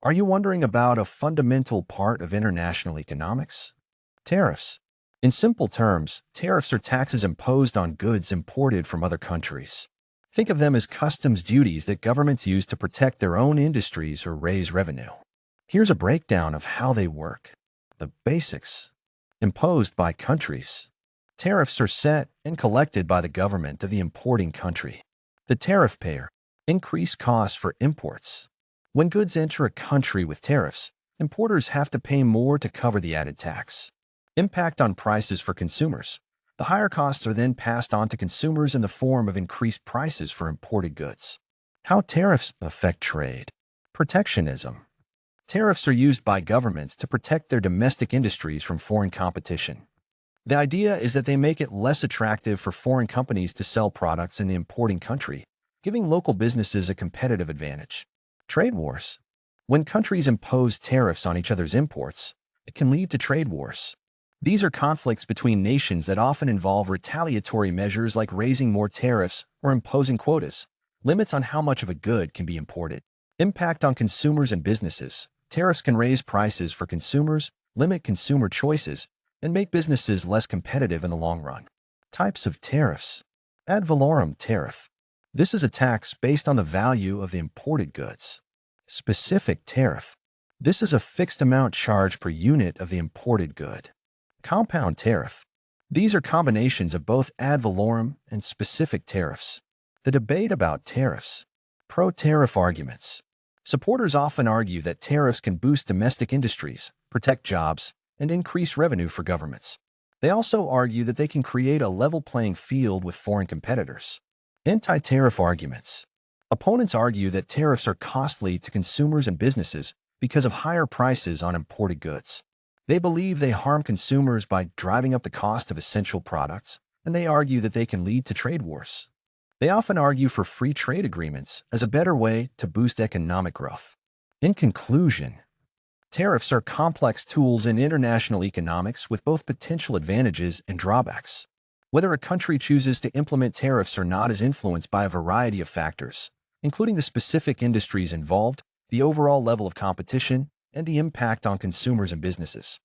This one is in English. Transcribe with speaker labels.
Speaker 1: Are you wondering about a fundamental part of international economics? Tariffs. In simple terms, tariffs are taxes imposed on goods imported from other countries. Think of them as customs duties that governments use to protect their own industries or raise revenue. Here's a breakdown of how they work. The basics. Imposed by countries. Tariffs are set and collected by the government of the importing country. The tariff payer. Increased costs for imports. When goods enter a country with tariffs, importers have to pay more to cover the added tax. Impact on prices for consumers. The higher costs are then passed on to consumers in the form of increased prices for imported goods. How tariffs affect trade. Protectionism. Tariffs are used by governments to protect their domestic industries from foreign competition. The idea is that they make it less attractive for foreign companies to sell products in the importing country, giving local businesses a competitive advantage. Trade wars. When countries impose tariffs on each other's imports, it can lead to trade wars. These are conflicts between nations that often involve retaliatory measures like raising more tariffs or imposing quotas, limits on how much of a good can be imported. Impact on consumers and businesses. Tariffs can raise prices for consumers, limit consumer choices, and make businesses less competitive in the long run. Types of tariffs. Ad valorem tariff. This is a tax based on the value of the imported goods. Specific tariff. This is a fixed amount charged per unit of the imported good. Compound tariff. These are combinations of both ad valorem and specific tariffs. The debate about tariffs. Pro-tariff arguments. Supporters often argue that tariffs can boost domestic industries, protect jobs, and increase revenue for governments. They also argue that they can create a level playing field with foreign competitors. Anti-tariff arguments. Opponents argue that tariffs are costly to consumers and businesses because of higher prices on imported goods. They believe they harm consumers by driving up the cost of essential products, and they argue that they can lead to trade wars. They often argue for free trade agreements as a better way to boost economic growth. In conclusion, tariffs are complex tools in international economics with both potential advantages and drawbacks. Whether a country chooses to implement tariffs or not is influenced by a variety of factors, including the specific industries involved, the overall level of competition, and the impact on consumers and businesses.